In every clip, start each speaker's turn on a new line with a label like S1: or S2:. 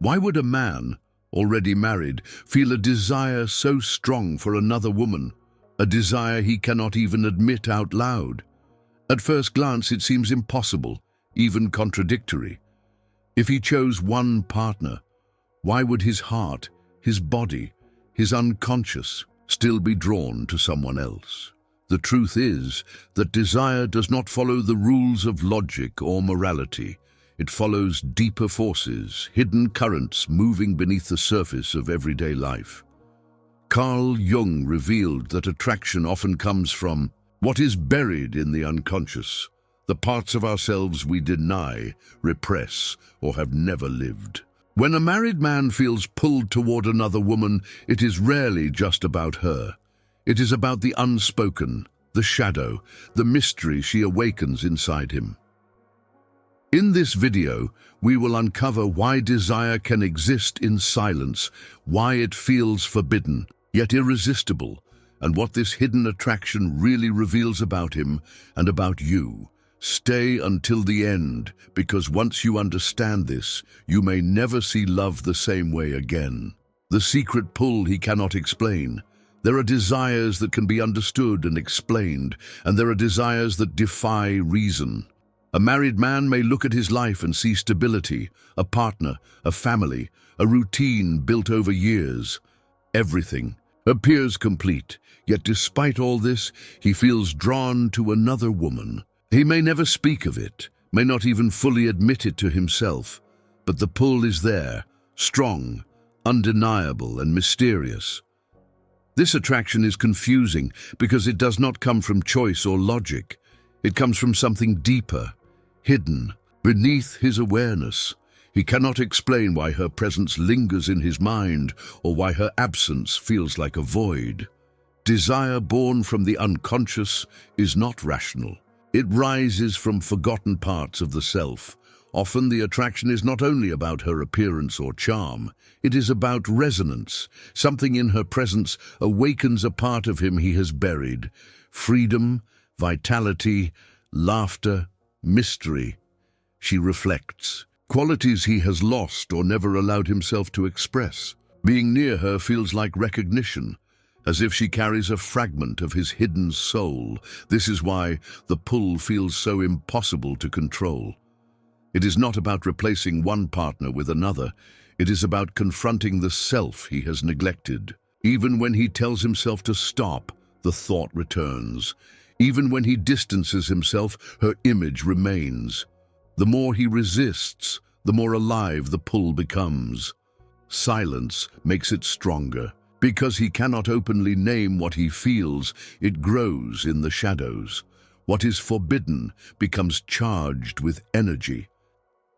S1: Why would a man, already married, feel a desire so strong for another woman, a desire he cannot even admit out loud? At first glance, it seems impossible, even contradictory. If he chose one partner, why would his heart, his body, his unconscious still be drawn to someone else? The truth is that desire does not follow the rules of logic or morality. It follows deeper forces, hidden currents moving beneath the surface of everyday life. Carl Jung revealed that attraction often comes from what is buried in the unconscious, the parts of ourselves we deny, repress, or have never lived. When a married man feels pulled toward another woman, it is rarely just about her. It is about the unspoken, the shadow, the mystery she awakens inside him. In this video, we will uncover why desire can exist in silence, why it feels forbidden, yet irresistible, and what this hidden attraction really reveals about him and about you. Stay until the end, because once you understand this, you may never see love the same way again. The secret pull he cannot explain. There are desires that can be understood and explained, and there are desires that defy reason. A married man may look at his life and see stability, a partner, a family, a routine built over years. Everything appears complete, yet despite all this, he feels drawn to another woman. He may never speak of it, may not even fully admit it to himself, but the pull is there, strong, undeniable, and mysterious. This attraction is confusing because it does not come from choice or logic. It comes from something deeper, hidden, beneath his awareness. He cannot explain why her presence lingers in his mind or why her absence feels like a void. Desire born from the unconscious is not rational. It rises from forgotten parts of the self. Often the attraction is not only about her appearance or charm, it is about resonance. Something in her presence awakens a part of him he has buried. Freedom, vitality, laughter, mystery. She reflects. Qualities he has lost or never allowed himself to express. Being near her feels like recognition, as if she carries a fragment of his hidden soul. This is why the pull feels so impossible to control. It is not about replacing one partner with another. It is about confronting the self he has neglected. Even when he tells himself to stop, the thought returns. Even when he distances himself, her image remains. The more he resists, the more alive the pull becomes. Silence makes it stronger. Because he cannot openly name what he feels, it grows in the shadows. What is forbidden becomes charged with energy.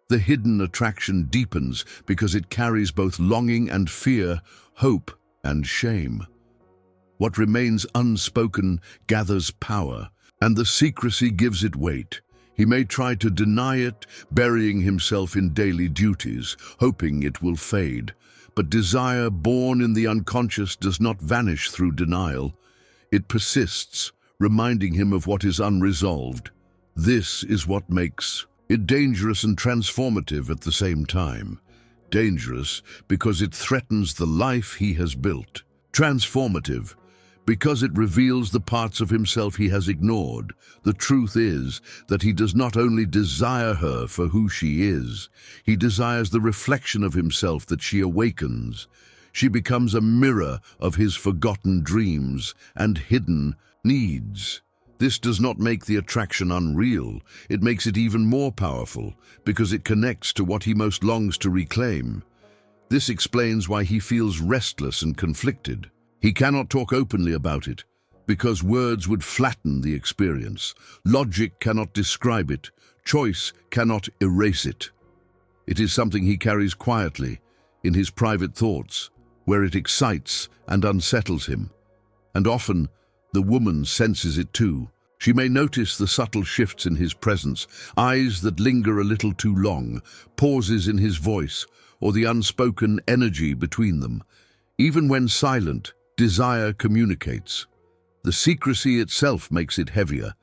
S1: The hidden attraction deepens because it carries both longing and fear, hope and shame. What remains unspoken gathers power, and the secrecy gives it weight. He may try to deny it, burying himself in daily duties, hoping it will fade. But desire born in the unconscious does not vanish through denial. It persists, reminding him of what is unresolved. This is what makes it dangerous and transformative at the same time. Dangerous because it threatens the life he has built. Transformative because it reveals the parts of himself he has ignored. The truth is that he does not only desire her for who she is, he desires the reflection of himself that she awakens. She becomes a mirror of his forgotten dreams and hidden needs. This does not make the attraction unreal. It makes it even more powerful because it connects to what he most longs to reclaim. This explains why he feels restless and conflicted. He cannot talk openly about it because words would flatten the experience. Logic cannot describe it. Choice cannot erase it. It is something he carries quietly in his private thoughts, where it excites and unsettles him. And often, the woman senses it too. She may notice the subtle shifts in his presence, eyes that linger a little too long, pauses in his voice, or the unspoken energy between them. Even when silent, desire communicates. The secrecy itself makes it heavier.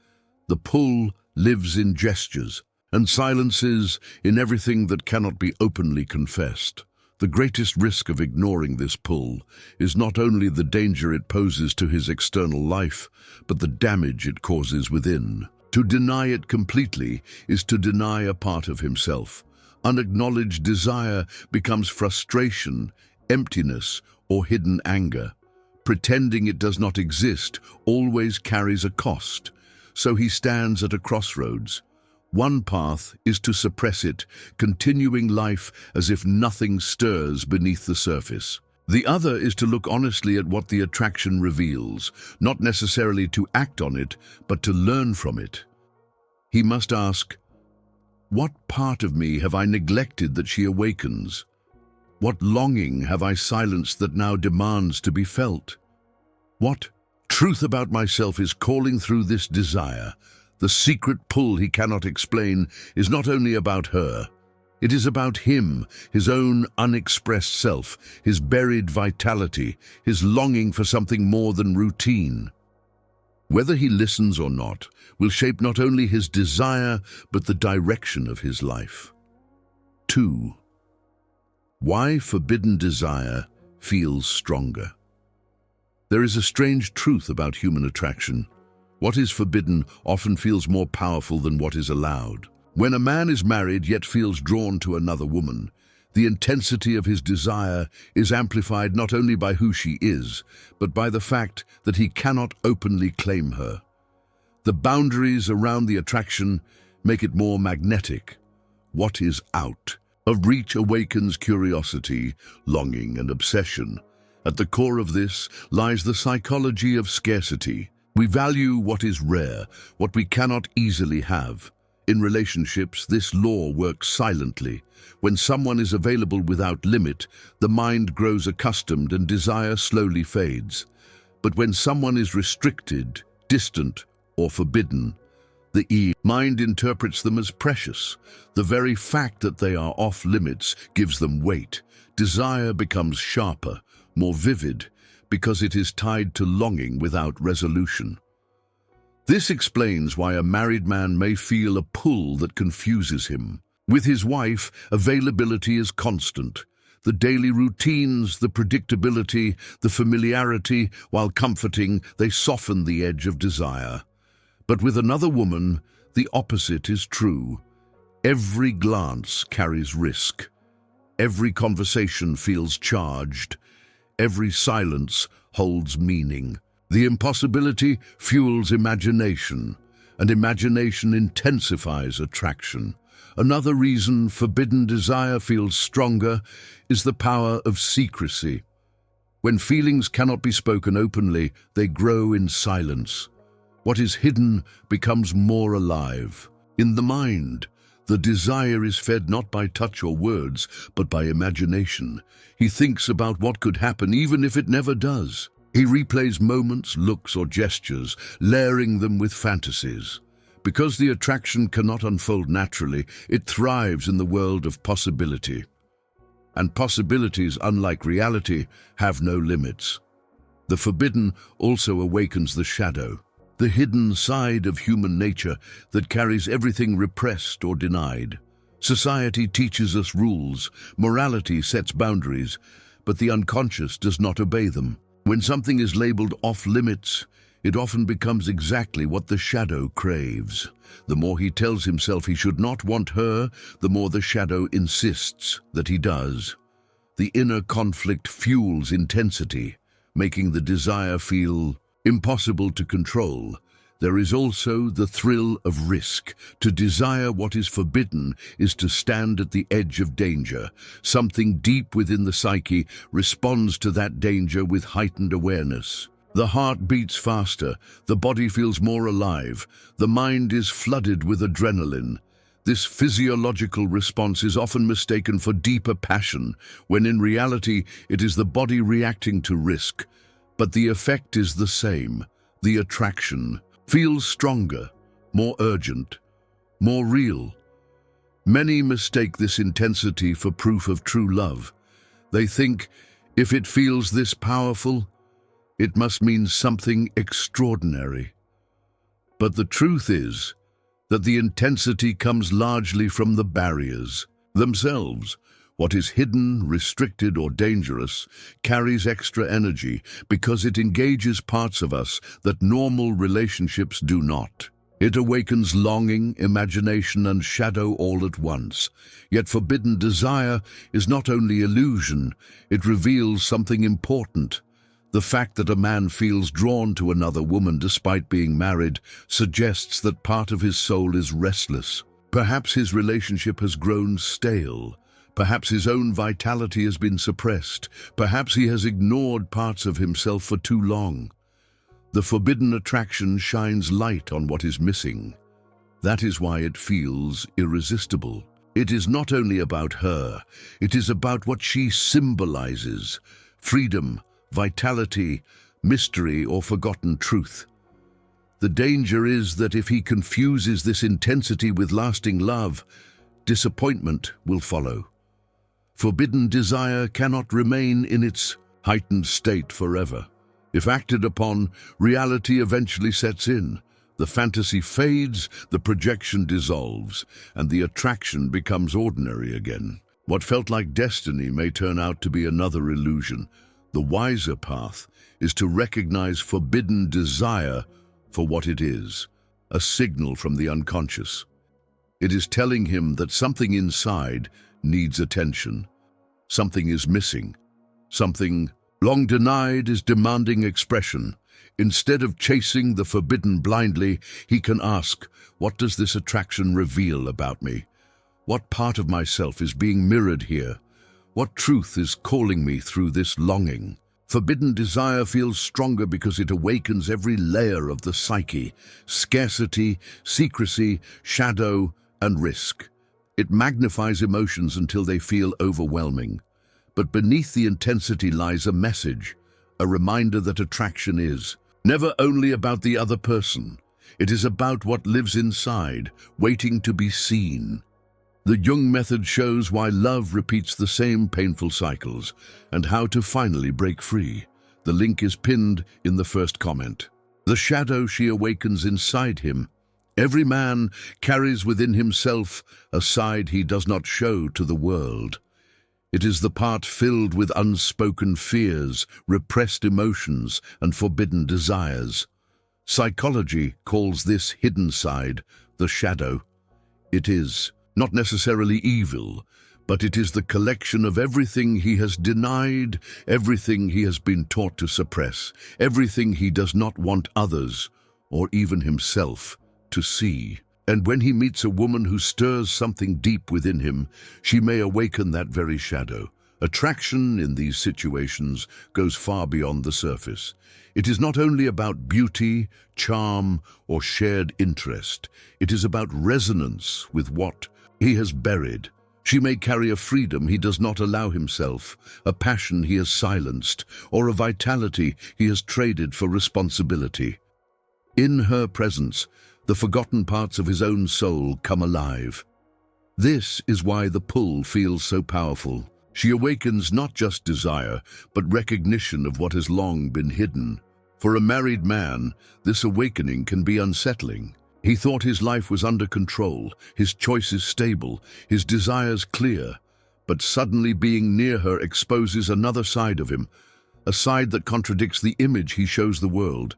S1: The pull lives in gestures, and silences in everything that cannot be openly confessed. The greatest risk of ignoring this pull is not only the danger it poses to his external life, but the damage it causes within. To deny it completely is to deny a part of himself. Unacknowledged desire becomes frustration, emptiness, or hidden anger. Pretending it does not exist always carries a cost, so he stands at a crossroads. One path is to suppress it, continuing life as if nothing stirs beneath the surface. The other is to look honestly at what the attraction reveals, not necessarily to act on it, but to learn from it. He must ask, what part of me have I neglected that she awakens? What longing have I silenced that now demands to be felt? What truth about myself is calling through this desire? The secret pull he cannot explain is not only about her. It is about him, his own unexpressed self, his buried vitality, his longing for something more than routine. Whether he listens or not will shape not only his desire, but the direction of his life. 2. Why forbidden desire feels stronger. There is a strange truth about human attraction. What is forbidden often feels more powerful than what is allowed. When a man is married yet feels drawn to another woman, the intensity of his desire is amplified not only by who she is, but by the fact that he cannot openly claim her. The boundaries around the attraction make it more magnetic. What is out of reach awakens curiosity, longing, and obsession. At the core of this lies the psychology of scarcity. We value what is rare, what we cannot easily have. In relationships, this law works silently. When someone is available without limit, the mind grows accustomed and desire slowly fades. But when someone is restricted, distant, or forbidden, the mind interprets them as precious. The very fact that they are off limits gives them weight. Desire becomes sharper, more vivid, because it is tied to longing without resolution. This explains why a married man may feel a pull that confuses him. With his wife, availability is constant. The daily routines, the predictability, the familiarity, while comforting, they soften the edge of desire. But with another woman, the opposite is true. Every glance carries risk. Every conversation feels charged. Every silence holds meaning. The impossibility fuels imagination, and imagination intensifies attraction. Another reason forbidden desire feels stronger is the power of secrecy. When feelings cannot be spoken openly, they grow in silence. What is hidden becomes more alive. In the mind, the desire is fed not by touch or words, but by imagination. He thinks about what could happen even if it never does. He replays moments, looks, or gestures, layering them with fantasies. Because the attraction cannot unfold naturally, it thrives in the world of possibility. And possibilities, unlike reality, have no limits. The forbidden also awakens the shadow, the hidden side of human nature that carries everything repressed or denied. Society teaches us rules, morality sets boundaries, but the unconscious does not obey them. When something is labeled off-limits, it often becomes exactly what the shadow craves. The more he tells himself he should not want her, the more the shadow insists that he does. The inner conflict fuels intensity, making the desire feel impossible to control. There is also the thrill of risk. To desire what is forbidden is to stand at the edge of danger. Something deep within the psyche responds to that danger with heightened awareness. The heart beats faster, the body feels more alive, the mind is flooded with adrenaline. This physiological response is often mistaken for deeper passion, when in reality it is the body reacting to risk. But the effect is the same. The attraction feels stronger, more urgent, more real. Many mistake this intensity for proof of true love. They think, if it feels this powerful, it must mean something extraordinary. But the truth is that the intensity comes largely from the barriers themselves. What is hidden, restricted, or dangerous carries extra energy because it engages parts of us that normal relationships do not. It awakens longing, imagination, and shadow all at once. Yet forbidden desire is not only illusion, it reveals something important. The fact that a man feels drawn to another woman despite being married suggests that part of his soul is restless. Perhaps his relationship has grown stale. Perhaps his own vitality has been suppressed. Perhaps he has ignored parts of himself for too long. The forbidden attraction shines light on what is missing. That is why it feels irresistible. It is not only about her, it is about what she symbolizes: freedom, vitality, mystery, or forgotten truth. The danger is that if he confuses this intensity with lasting love, disappointment will follow. Forbidden desire cannot remain in its heightened state forever. If acted upon, reality eventually sets in. The fantasy fades, the projection dissolves, and the attraction becomes ordinary again. What felt like destiny may turn out to be another illusion. The wiser path is to recognize forbidden desire for what it is, a signal from the unconscious. It is telling him that something inside needs attention. Something is missing. Something long denied is demanding expression. Instead of chasing the forbidden blindly, he can ask, what does this attraction reveal about me? What part of myself is being mirrored here? What truth is calling me through this longing? Forbidden desire feels stronger because it awakens every layer of the psyche: scarcity, secrecy, shadow, and risk. It magnifies emotions until they feel overwhelming. But beneath the intensity lies a message, a reminder that attraction is never only about the other person. It is about what lives inside, waiting to be seen. The Jung method shows why love repeats the same painful cycles and how to finally break free. The link is pinned in the first comment. The shadow she awakens inside him. Every man carries within himself a side he does not show to the world. It is the part filled with unspoken fears, repressed emotions, and forbidden desires. Psychology calls this hidden side the shadow. It is not necessarily evil, but it is the collection of everything he has denied, everything he has been taught to suppress, everything he does not want others, or even himself, to see. And when he meets a woman who stirs something deep within him, she may awaken that very shadow. Attraction in these situations goes far beyond the surface. It is not only about beauty, charm, or shared interest. It is about resonance with what he has buried. She may carry a freedom he does not allow himself, a passion he has silenced, or a vitality he has traded for responsibility. In her presence, the forgotten parts of his own soul come alive. This is why the pull feels so powerful. She awakens not just desire, but recognition of what has long been hidden. For a married man, this awakening can be unsettling. He thought his life was under control, his choices stable, his desires clear, but suddenly being near her exposes another side of him, a side that contradicts the image he shows the world.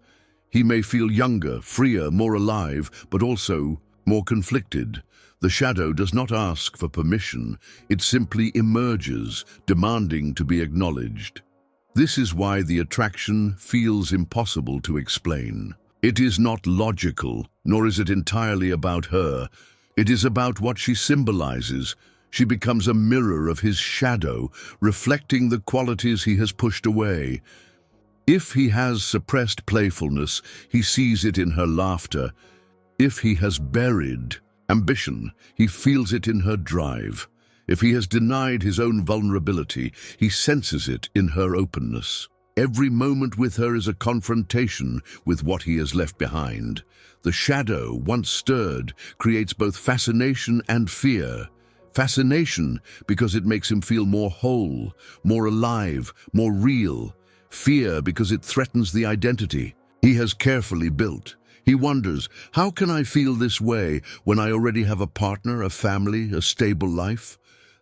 S1: He may feel younger, freer, more alive, but also more conflicted. The shadow does not ask for permission, it simply emerges, demanding to be acknowledged. This is why the attraction feels impossible to explain. It is not logical, nor is it entirely about her. It is about what she symbolizes. She becomes a mirror of his shadow, reflecting the qualities he has pushed away. If he has suppressed playfulness, he sees it in her laughter. If he has buried ambition, he feels it in her drive. If he has denied his own vulnerability, he senses it in her openness. Every moment with her is a confrontation with what he has left behind. The shadow, once stirred, creates both fascination and fear. Fascination because it makes him feel more whole, more alive, more real. Fear because it threatens the identity he has carefully built. He wonders, how can I feel this way when I already have a partner, a family, a stable life?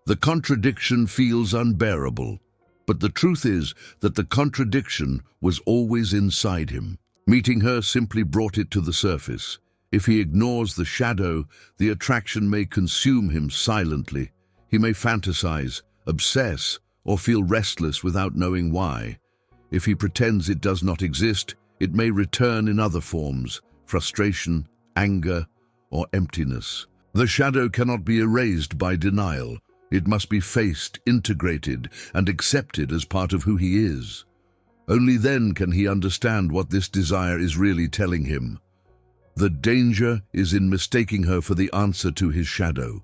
S1: The contradiction feels unbearable, but the truth is that the contradiction was always inside him. Meeting her simply brought it to the surface. If he ignores the shadow, the attraction may consume him silently. He may fantasize, obsess, or feel restless without knowing why. If he pretends it does not exist, it may return in other forms: frustration, anger, or emptiness. The shadow cannot be erased by denial. It must be faced, integrated, and accepted as part of who he is. Only then can he understand what this desire is really telling him. The danger is in mistaking her for the answer to his shadow.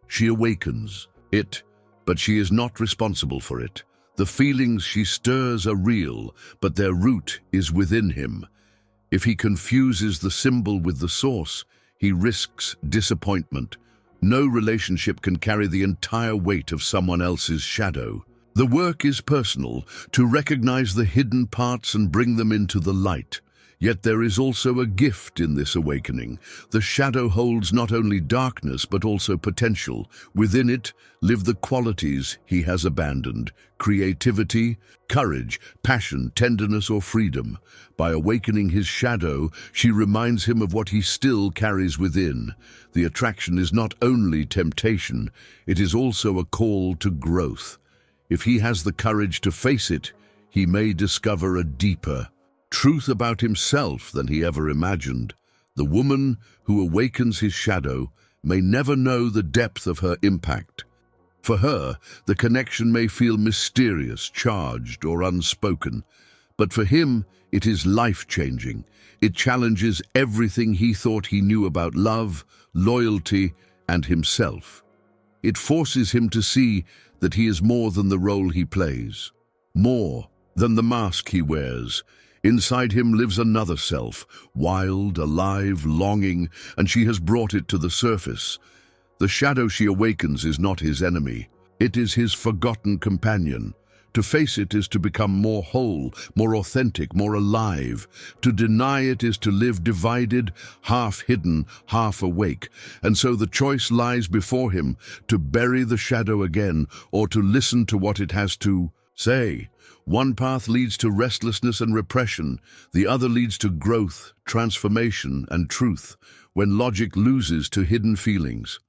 S1: She awakens it, but she is not responsible for it. The feelings she stirs are real, but their root is within him. If he confuses the symbol with the source, he risks disappointment. No relationship can carry the entire weight of someone else's shadow. The work is personal, to recognize the hidden parts and bring them into the light. Yet there is also a gift in this awakening. The shadow holds not only darkness but also potential. Within it live the qualities he has abandoned: creativity, courage, passion, tenderness, or freedom. By awakening his shadow, she reminds him of what he still carries within. The attraction is not only temptation, it is also a call to growth. If he has the courage to face it, he may discover a deeper truth about himself than he ever imagined. The woman who awakens his shadow may never know the depth of her impact. For her, the connection may feel mysterious, charged, or unspoken, but for him, it is life-changing. It challenges everything he thought he knew about love, loyalty, and himself. It forces him to see that he is more than the role he plays, more than the mask he wears. Inside him lives another self, wild, alive, longing, and she has brought it to the surface. The shadow she awakens is not his enemy. It is his forgotten companion. To face it is to become more whole, more authentic, more alive. To deny it is to live divided, half hidden, half awake. And so the choice lies before him: to bury the shadow again, or to listen to what it has to say. One path leads to restlessness and repression. The other leads to growth, transformation, and truth, when logic loses to hidden feelings.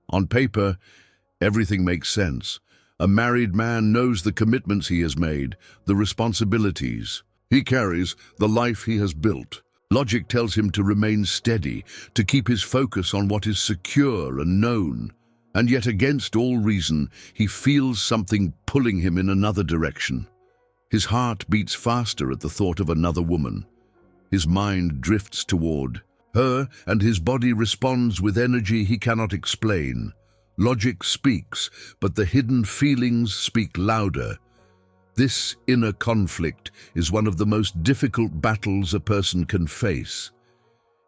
S1: On paper, everything makes sense. A married man knows the commitments he has made, the responsibilities he carries, the life he has built. Logic tells him to remain steady, to keep his focus on what is secure and known. And yet, against all reason, he feels something pulling him in another direction. His heart beats faster at the thought of another woman. His mind drifts toward her, and his body responds with energy he cannot explain. Logic speaks, but the hidden feelings speak louder. This inner conflict is one of the most difficult battles a person can face.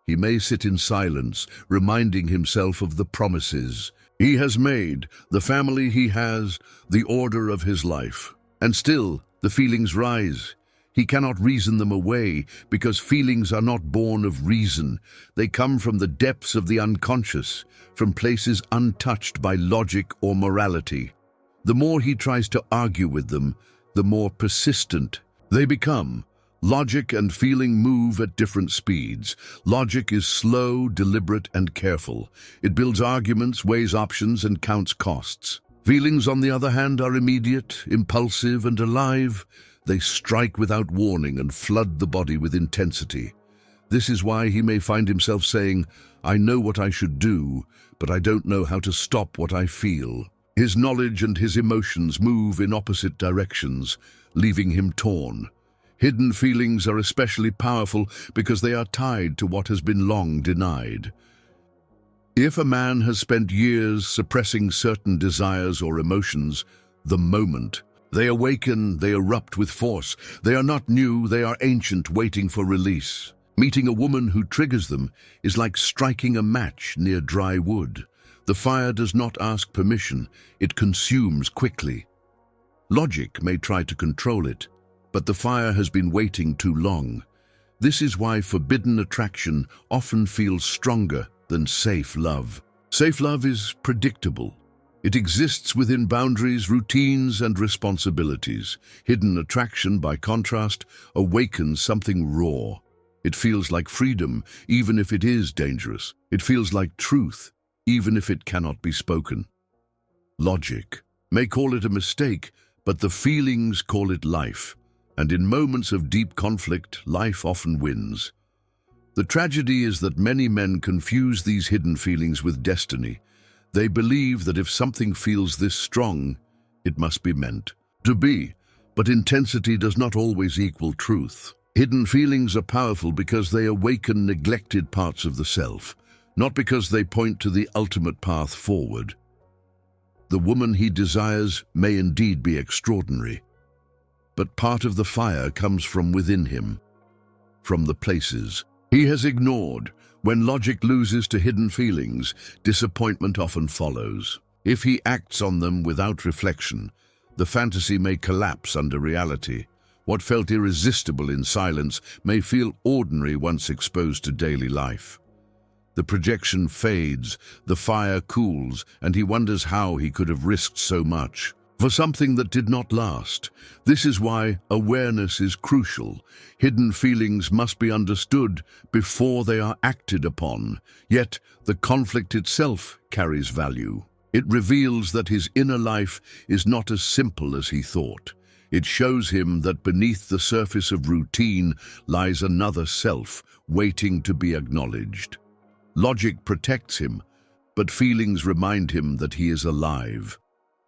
S1: He may sit in silence, reminding himself of the promises he has made, the family he has, the order of his life. And still, the feelings rise. He cannot reason them away, because feelings are not born of reason. They come from the depths of the unconscious, from places untouched by logic or morality. The more he tries to argue with them, the more persistent they become. Logic and feeling move at different speeds. Logic is slow, deliberate, and careful. It builds arguments, weighs options, and counts costs. Feelings, on the other hand, are immediate, impulsive, and alive. They strike without warning and flood the body with intensity. This is why he may find himself saying, "I know what I should do, but I don't know how to stop what I feel." His knowledge and his emotions move in opposite directions, leaving him torn. Hidden feelings are especially powerful because they are tied to what has been long denied. If a man has spent years suppressing certain desires or emotions, the moment they awaken, they erupt with force. They are not new, they are ancient, waiting for release. Meeting a woman who triggers them is like striking a match near dry wood. The fire does not ask permission, it consumes quickly. Logic may try to control it, but the fire has been waiting too long. This is why forbidden attraction often feels stronger than safe love. Safe love is predictable. It exists within boundaries, routines, and responsibilities. Hidden attraction, by contrast, awakens something raw. It feels like freedom, even if it is dangerous. It feels like truth, even if it cannot be spoken. Logic may call it a mistake, but the feelings call it life. And in moments of deep conflict, life often wins. The tragedy is that many men confuse these hidden feelings with destiny. They believe that if something feels this strong, it must be meant to be. But intensity does not always equal truth. Hidden feelings are powerful because they awaken neglected parts of the self, not because they point to the ultimate path forward. The woman he desires may indeed be extraordinary, but part of the fire comes from within him, from the places he has ignored. When logic loses to hidden feelings, disappointment often follows. If he acts on them without reflection, the fantasy may collapse under reality. What felt irresistible in silence may feel ordinary once exposed to daily life. The projection fades, the fire cools, and he wonders how he could have risked so much for something that did not last. This is why awareness is crucial. Hidden feelings must be understood before they are acted upon. Yet, the conflict itself carries value. It reveals that his inner life is not as simple as he thought. It shows him that beneath the surface of routine lies another self, waiting to be acknowledged. Logic protects him, but feelings remind him that he is alive.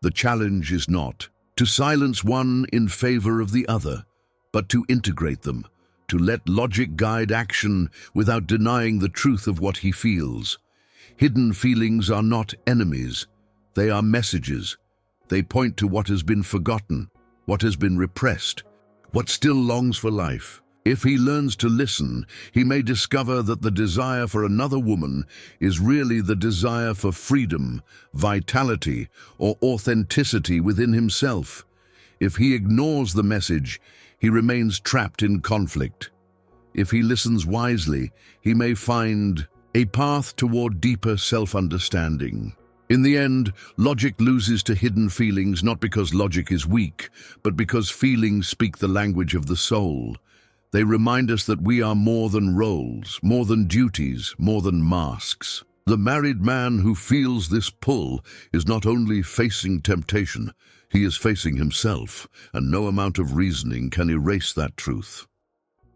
S1: The challenge is not to silence one in favor of the other, but to integrate them, to let logic guide action without denying the truth of what he feels. Hidden feelings are not enemies. They are messages. They point to what has been forgotten, what has been repressed, what still longs for life. If he learns to listen, he may discover that the desire for another woman is really the desire for freedom, vitality, or authenticity within himself. If he ignores the message, he remains trapped in conflict. If he listens wisely, he may find a path toward deeper self-understanding. In the end, logic loses to hidden feelings not because logic is weak, but because feelings speak the language of the soul. They remind us that we are more than roles, more than duties, more than masks. The married man who feels this pull is not only facing temptation, he is facing himself, and no amount of reasoning can erase that truth.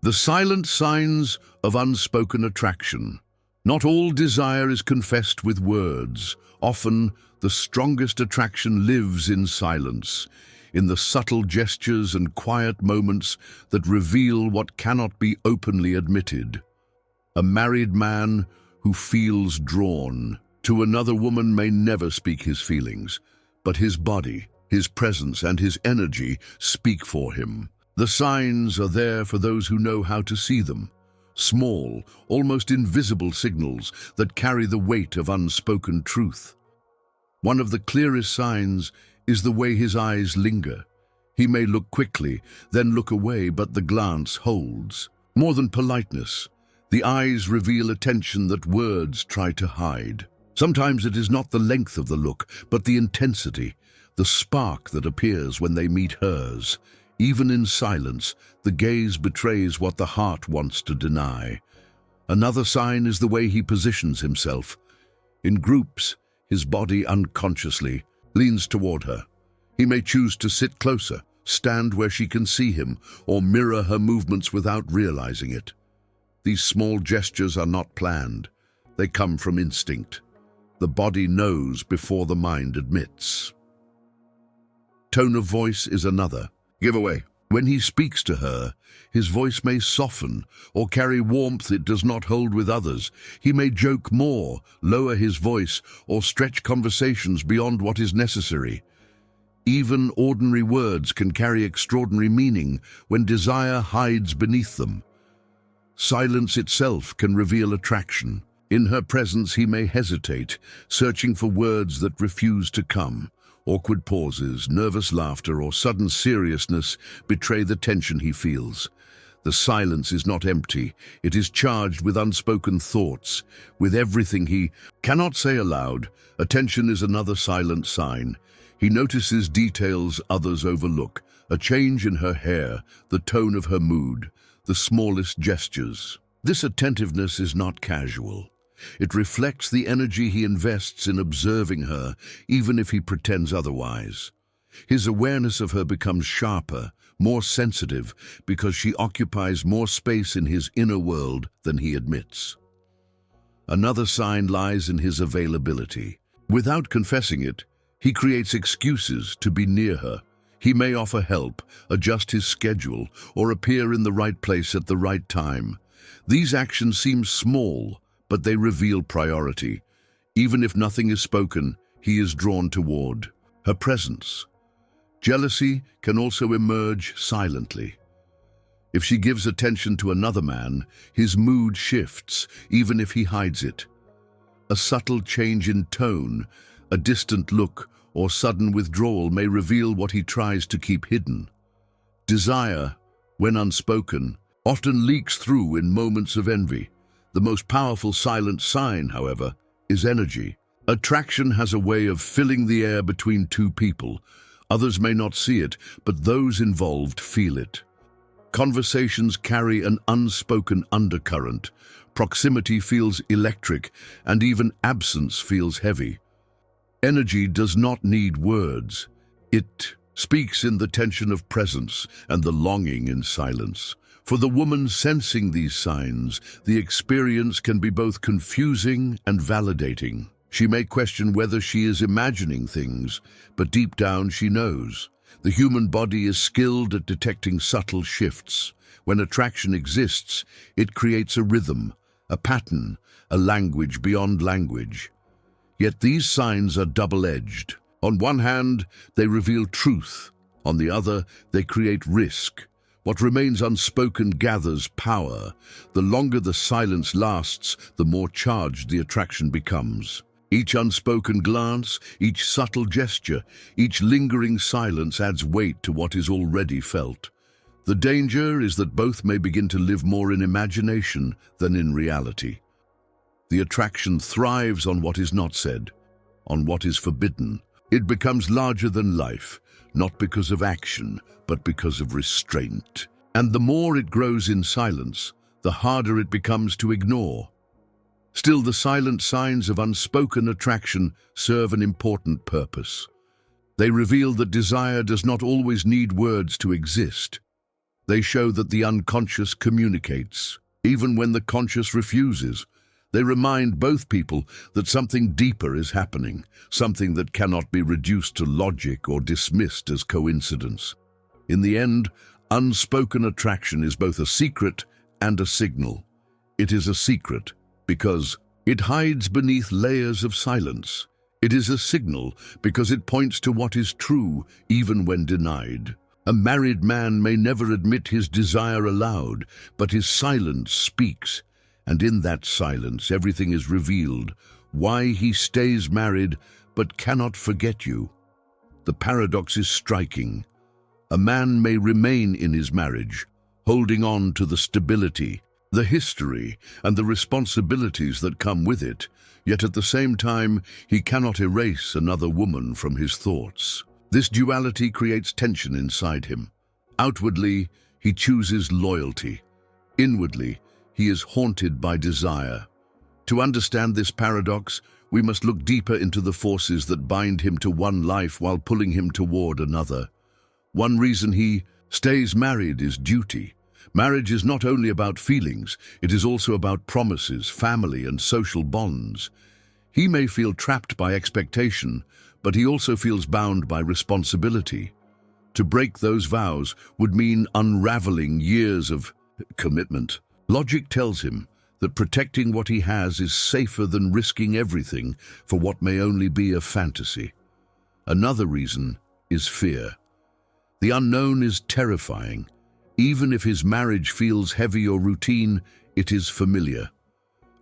S1: The silent signs of unspoken attraction. Not all desire is confessed with words. Often, the strongest attraction lives in silence, in the subtle gestures and quiet moments that reveal what cannot be openly admitted. A married man who feels drawn to another woman may never speak his feelings, but his body, his presence, and his energy speak for him. The signs are there for those who know how to see them. Small, almost invisible signals that carry the weight of unspoken truth. One of the clearest signs is the way his eyes linger. He may look quickly, then look away, but the glance holds. More than politeness, the eyes reveal attention that words try to hide. Sometimes it is not the length of the look, but the intensity, the spark that appears when they meet hers. Even in silence, the gaze betrays what the heart wants to deny. Another sign is the way he positions himself. In groups, his body unconsciously leans toward her. He may choose to sit closer, stand where she can see him, or mirror her movements without realizing it. These small gestures are not planned. They come from instinct. The body knows before the mind admits. Tone of voice is another giveaway. When he speaks to her, his voice may soften or carry warmth it does not hold with others. He may joke more, lower his voice, or stretch conversations beyond what is necessary. Even ordinary words can carry extraordinary meaning when desire hides beneath them. Silence itself can reveal attraction. In her presence he may hesitate, searching for words that refuse to come. Awkward pauses, nervous laughter, or sudden seriousness betray the tension he feels. The silence is not empty. It is charged with unspoken thoughts, with everything he cannot say aloud. Attention is another silent sign. He notices details others overlook, a change in her hair, the tone of her mood, the smallest gestures. This attentiveness is not casual. It reflects the energy he invests in observing her, even if he pretends otherwise. His awareness of her becomes sharper, more sensitive, because she occupies more space in his inner world than he admits. Another sign lies in his availability. Without confessing it, he creates excuses to be near her. He may offer help, adjust his schedule, or appear in the right place at the right time. These actions seem small, but they reveal priority. Even if nothing is spoken, he is drawn toward her presence. Jealousy can also emerge silently. If she gives attention to another man, his mood shifts, even if he hides it. A subtle change in tone, a distant look, or sudden withdrawal may reveal what he tries to keep hidden. Desire, when unspoken, often leaks through in moments of envy. The most powerful silent sign, however, is energy. Attraction has a way of filling the air between two people. Others may not see it, but those involved feel it. Conversations carry an unspoken undercurrent. Proximity feels electric, and even absence feels heavy. Energy does not need words. It speaks in the tension of presence and the longing in silence. For the woman sensing these signs, the experience can be both confusing and validating. She may question whether she is imagining things, but deep down she knows. The human body is skilled at detecting subtle shifts. When attraction exists, it creates a rhythm, a pattern, a language beyond language. Yet these signs are double-edged. On one hand, they reveal truth. On the other, they create risk. What remains unspoken gathers power. The longer the silence lasts, the more charged the attraction becomes. Each unspoken glance, each subtle gesture, each lingering silence adds weight to what is already felt. The danger is that both may begin to live more in imagination than in reality. The attraction thrives on what is not said, on what is forbidden. It becomes larger than life, not because of action, but because of restraint. And the more it grows in silence, the harder it becomes to ignore. Still, the silent signs of unspoken attraction serve an important purpose. They reveal that desire does not always need words to exist. They show that the unconscious communicates, even when the conscious refuses. They remind both people that something deeper is happening, something that cannot be reduced to logic or dismissed as coincidence. In the end, unspoken attraction is both a secret and a signal. It is a secret because it hides beneath layers of silence. It is a signal because it points to what is true even when denied. A married man may never admit his desire aloud, but his silence speaks. And in that silence, everything is revealed. Why he stays married but cannot forget you. The paradox is striking. A man may remain in his marriage, holding on to the stability, the history, and the responsibilities that come with it, yet at the same time, he cannot erase another woman from his thoughts. This duality creates tension inside him. Outwardly, he chooses loyalty. Inwardly, he is haunted by desire. To understand this paradox, we must look deeper into the forces that bind him to one life while pulling him toward another. One reason he stays married is duty. Marriage is not only about feelings, it is also about promises, family, and social bonds. He may feel trapped by expectation, but he also feels bound by responsibility. To break those vows would mean unraveling years of commitment. Logic tells him that protecting what he has is safer than risking everything for what may only be a fantasy. Another reason is fear. The unknown is terrifying. Even if his marriage feels heavy or routine, it is familiar.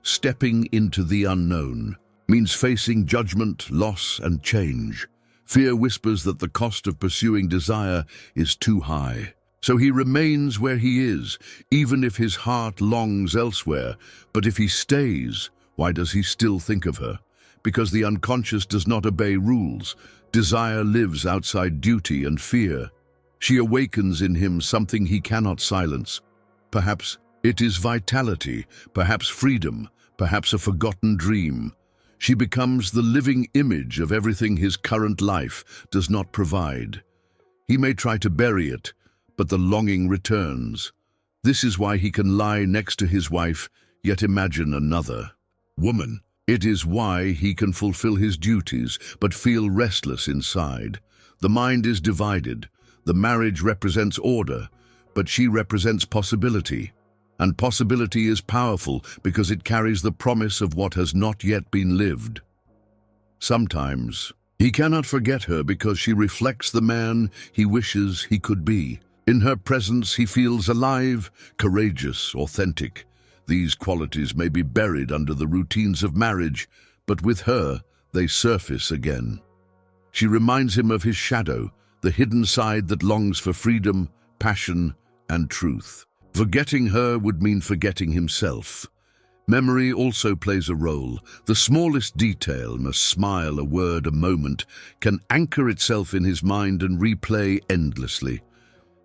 S1: Stepping into the unknown means facing judgment, loss, and change. Fear whispers that the cost of pursuing desire is too high. So he remains where he is, even if his heart longs elsewhere. But if he stays, why does he still think of her? Because the unconscious does not obey rules. Desire lives outside duty and fear. She awakens in him something he cannot silence. Perhaps it is vitality, perhaps freedom, perhaps a forgotten dream. She becomes the living image of everything his current life does not provide. He may try to bury it, but the longing returns. This is why he can lie next to his wife, yet imagine another woman. It is why he can fulfill his duties, but feel restless inside. The mind is divided. The marriage represents order, but she represents possibility. And possibility is powerful because it carries the promise of what has not yet been lived. Sometimes, he cannot forget her because she reflects the man he wishes he could be. In her presence, he feels alive, courageous, authentic. These qualities may be buried under the routines of marriage, but with her, they surface again. She reminds him of his shadow, the hidden side that longs for freedom, passion, and truth. Forgetting her would mean forgetting himself. Memory also plays a role. The smallest detail, a smile, a word, a moment, can anchor itself in his mind and replay endlessly.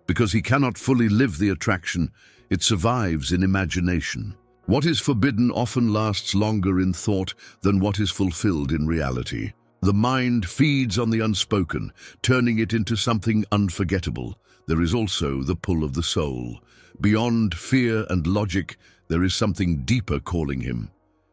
S1: Because he cannot fully live the attraction, it survives in imagination. What is forbidden often lasts longer in thought than what is fulfilled in reality. The mind feeds on the unspoken, turning it into something unforgettable. There is also the pull of the soul. Beyond fear and logic, there is something deeper calling him.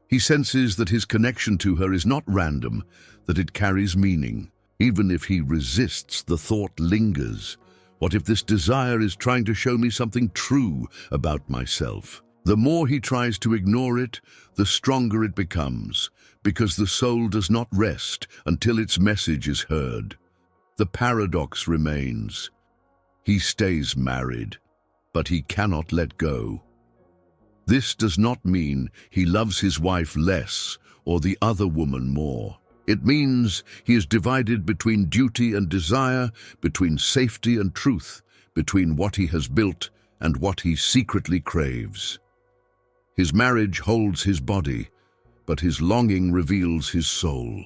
S1: He senses that his connection to her is not random, that it carries meaning. Even if he resists, the thought lingers. What if this desire is trying to show me something true about myself? The more he tries to ignore it, the stronger it becomes, because the soul does not rest until its message is heard. The paradox remains. He stays married, but he cannot let go. This does not mean he loves his wife less or the other woman more. It means he is divided between duty and desire, between safety and truth, between what he has built and what he secretly craves. His marriage holds his body, but his longing reveals his soul.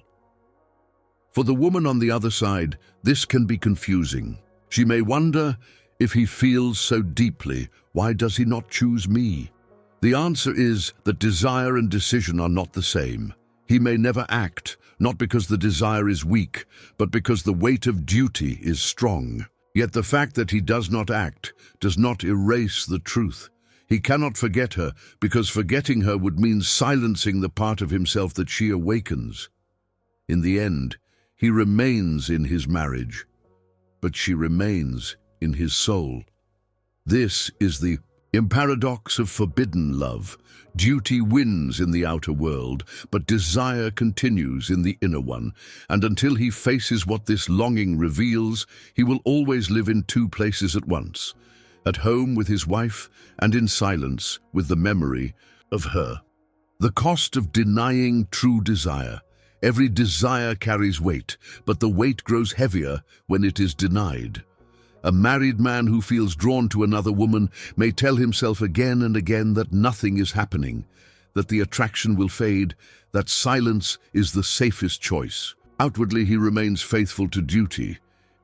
S1: For the woman on the other side, this can be confusing. She may wonder, if he feels so deeply, why does he not choose me? The answer is that desire and decision are not the same. He may never act, not because the desire is weak, but because the weight of duty is strong. Yet the fact that he does not act does not erase the truth. He cannot forget her, because forgetting her would mean silencing the part of himself that she awakens. In the end, he remains in his marriage, but she remains in his soul. This is the paradox of forbidden love. Duty wins in the outer world, but desire continues in the inner one. And until he faces what this longing reveals, he will always live in two places at once. At home with his wife, and in silence with the memory of her. The cost of denying true desire. Every desire carries weight, but the weight grows heavier when it is denied. A married man who feels drawn to another woman may tell himself again and again that nothing is happening, that the attraction will fade, that silence is the safest choice. Outwardly, he remains faithful to duty.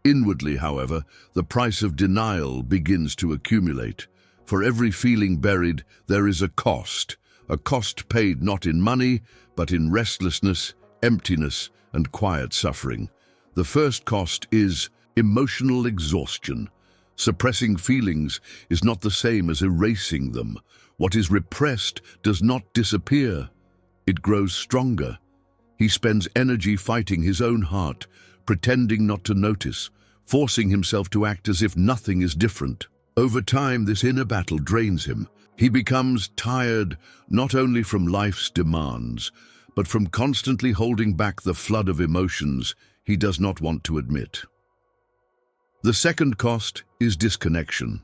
S1: Inwardly, however, the price of denial begins to accumulate. For every feeling buried, there is a cost paid not in money, but in restlessness, emptiness, and quiet suffering. The first cost is emotional exhaustion. Suppressing feelings is not the same as erasing them. What is repressed does not disappear. It grows stronger. He spends energy fighting his own heart, pretending not to notice, forcing himself to act as if nothing is different. Over time, this inner battle drains him. He becomes tired not only from life's demands, but from constantly holding back the flood of emotions he does not want to admit. The second cost is disconnection.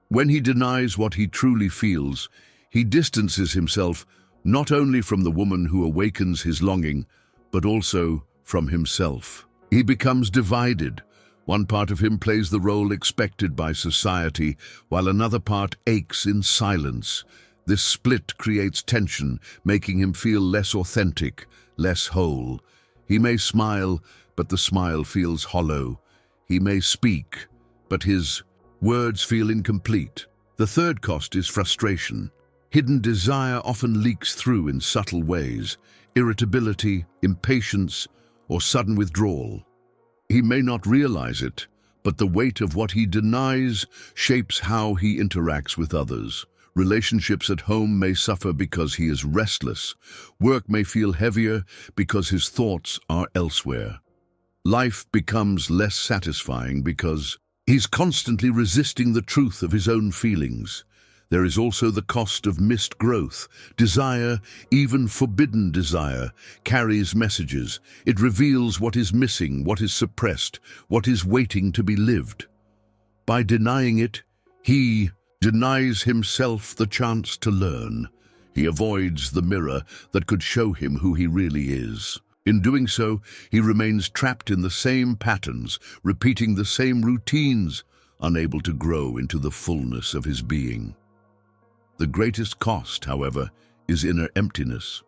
S1: When he denies what he truly feels, he distances himself not only from the woman who awakens his longing, but also from himself. He becomes divided. One part of him plays the role expected by society, while another part aches in silence. This split creates tension, making him feel less authentic, less whole. He may smile, but the smile feels hollow. He may speak, but his words feel incomplete. The third cost is frustration. Hidden desire often leaks through in subtle ways: irritability, impatience, or sudden withdrawal. He may not realize it, but the weight of what he denies shapes how he interacts with others. Relationships at home may suffer because he is restless. Work may feel heavier because his thoughts are elsewhere. Life becomes less satisfying because he's constantly resisting the truth of his own feelings. There is also the cost of missed growth. Desire, even forbidden desire, carries messages. It reveals what is missing, what is suppressed, what is waiting to be lived. By denying it, he denies himself the chance to learn. He avoids the mirror that could show him who he really is. In doing so, he remains trapped in the same patterns, repeating the same routines, unable to grow into the fullness of his being. The greatest cost, however, is inner emptiness.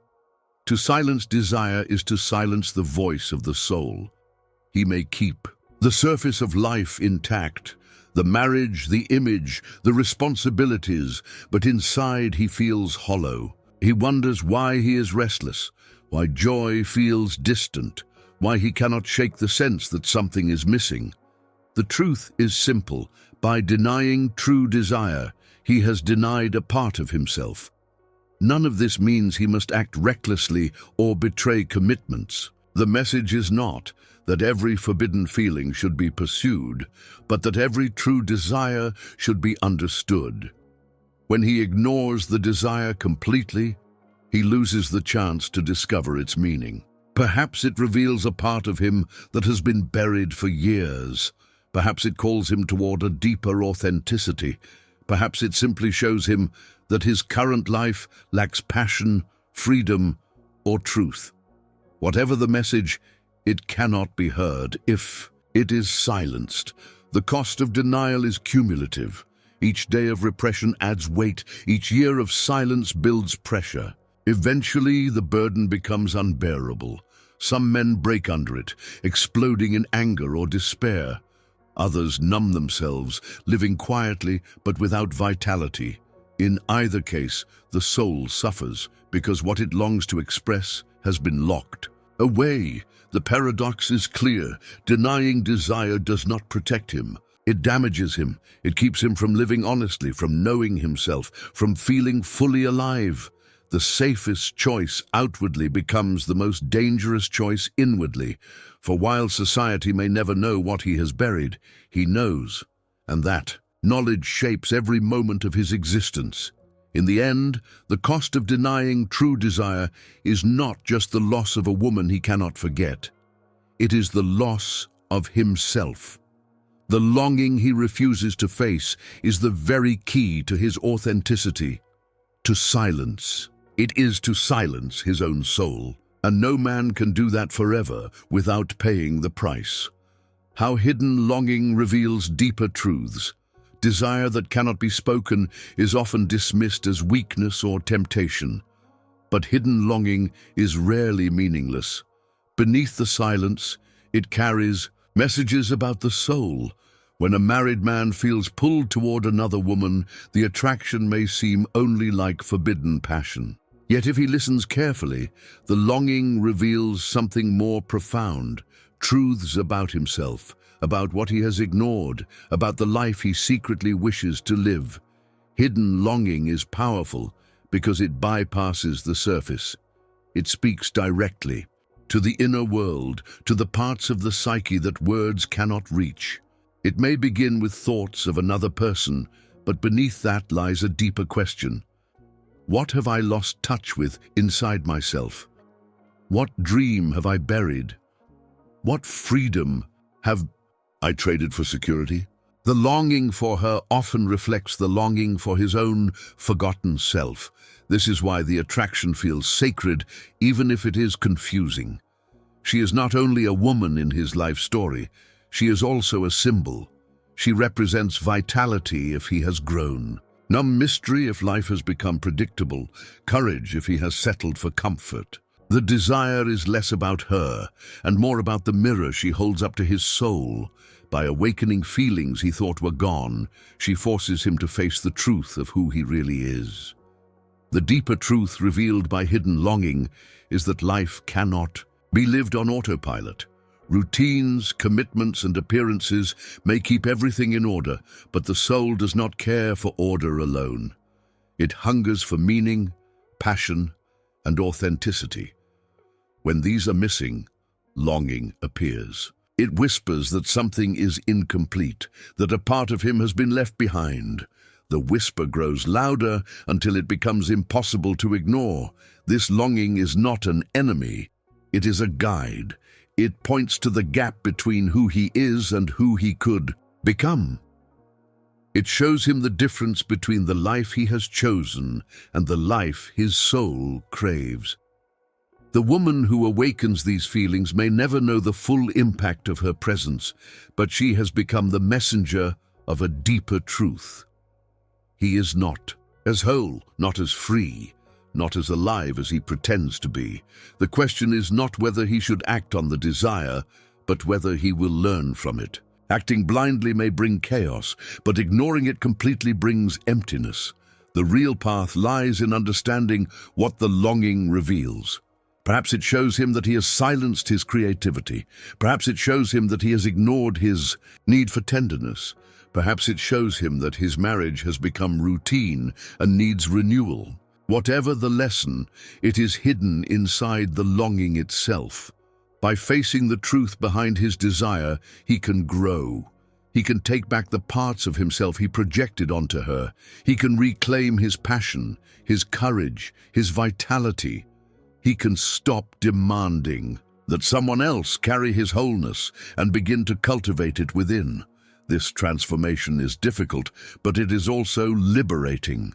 S1: To silence desire is to silence the voice of the soul. He may keep the surface of life intact, the marriage, the image, the responsibilities, but inside he feels hollow. He wonders why he is restless, why joy feels distant, why he cannot shake the sense that something is missing. The truth is simple. By denying true desire, he has denied a part of himself. None of this means he must act recklessly or betray commitments. The message is not that every forbidden feeling should be pursued, but that every true desire should be understood. When he ignores the desire completely, he loses the chance to discover its meaning. Perhaps it reveals a part of him that has been buried for years. Perhaps it calls him toward a deeper authenticity. Perhaps it simply shows him that his current life lacks passion, freedom, or truth. Whatever the message, it cannot be heard if it is silenced. The cost of denial is cumulative. Each day of repression adds weight. Each year of silence builds pressure. Eventually, the burden becomes unbearable. Some men break under it, exploding in anger or despair. Others numb themselves, living quietly but without vitality. In either case, the soul suffers because what it longs to express has been locked away. The paradox is clear. Denying desire does not protect him. It damages him. It keeps him from living honestly, from knowing himself, from feeling fully alive. The safest choice outwardly becomes the most dangerous choice inwardly. For while society may never know what he has buried, he knows, and that knowledge shapes every moment of his existence. In the end, the cost of denying true desire is not just the loss of a woman he cannot forget. It is the loss of himself. The longing he refuses to face is the very key to his authenticity. To silence. It is to silence his own soul, and no man can do that forever without paying the price. How hidden longing reveals deeper truths. Desire that cannot be spoken is often dismissed as weakness or temptation. But hidden longing is rarely meaningless. Beneath the silence, it carries messages about the soul. When a married man feels pulled toward another woman, the attraction may seem only like forbidden passion. Yet if he listens carefully, the longing reveals something more profound, truths about himself, about what he has ignored, about the life he secretly wishes to live. Hidden longing is powerful because it bypasses the surface. It speaks directly to the inner world, to the parts of the psyche that words cannot reach. It may begin with thoughts of another person, but beneath that lies a deeper question. What have I lost touch with inside myself? What dream have I buried? What freedom have I traded for security? The longing for her often reflects the longing for his own forgotten self. This is why the attraction feels sacred, even if it is confusing. She is not only a woman in his life story, she is also a symbol. She represents vitality if he has grown, numb mystery if life has become predictable, courage if he has settled for comfort. The desire is less about her and more about the mirror she holds up to his soul. By awakening feelings he thought were gone, she forces him to face the truth of who he really is. The deeper truth revealed by hidden longing is that life cannot be lived on autopilot. Routines, commitments, and appearances may keep everything in order, but the soul does not care for order alone. It hungers for meaning, passion, and authenticity. When these are missing, longing appears. It whispers that something is incomplete, that a part of him has been left behind. The whisper grows louder until it becomes impossible to ignore. This longing is not an enemy, it is a guide. It points to the gap between who he is and who he could become. It shows him the difference between the life he has chosen and the life his soul craves. The woman who awakens these feelings may never know the full impact of her presence, but she has become the messenger of a deeper truth. He is not as whole, not as free, not as alive as he pretends to be. The question is not whether he should act on the desire, but whether he will learn from it. Acting blindly may bring chaos, but ignoring it completely brings emptiness. The real path lies in understanding what the longing reveals. Perhaps it shows him that he has silenced his creativity. Perhaps it shows him that he has ignored his need for tenderness. Perhaps it shows him that his marriage has become routine and needs renewal. Whatever the lesson, it is hidden inside the longing itself. By facing the truth behind his desire, he can grow. He can take back the parts of himself he projected onto her. He can reclaim his passion, his courage, his vitality. He can stop demanding that someone else carry his wholeness and begin to cultivate it within. This transformation is difficult, but it is also liberating.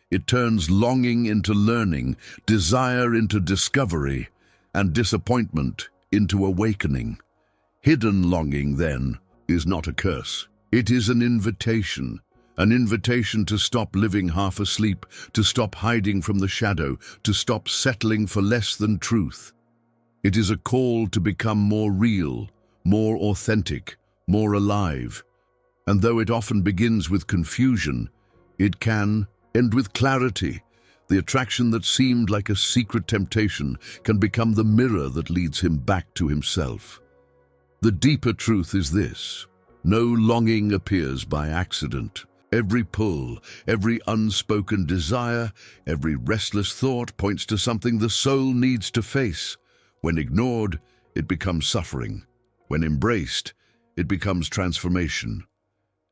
S1: It turns longing into learning, desire into discovery, and disappointment into awakening. Hidden longing, then, is not a curse. It is an invitation to stop living half asleep, to stop hiding from the shadow, to stop settling for less than truth. It is a call to become more real, more authentic, more alive. And though it often begins with confusion, it can end with clarity. The attraction that seemed like a secret temptation can become the mirror that leads him back to himself. The deeper truth is this: no longing appears by accident. Every pull, every unspoken desire, every restless thought points to something the soul needs to face. When ignored, it becomes suffering. When embraced, it becomes transformation.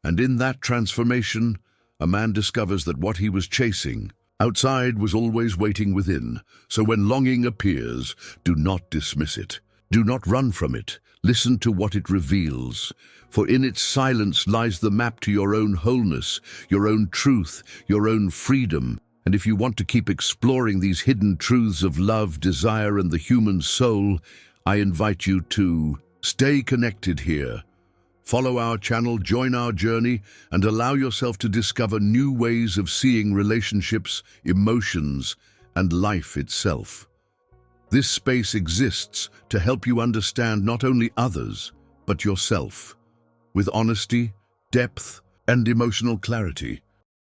S1: And in that transformation, a man discovers that what he was chasing outside was always waiting within. So when longing appears, do not dismiss it. Do not run from it. Listen to what it reveals. For in its silence lies the map to your own wholeness, your own truth, your own freedom. And if you want to keep exploring these hidden truths of love, desire, and the human soul, I invite you to stay connected here. Follow our channel, join our journey, and allow yourself to discover new ways of seeing relationships, emotions, and life itself. This space exists to help you understand not only others, but yourself. With honesty, depth, and emotional clarity,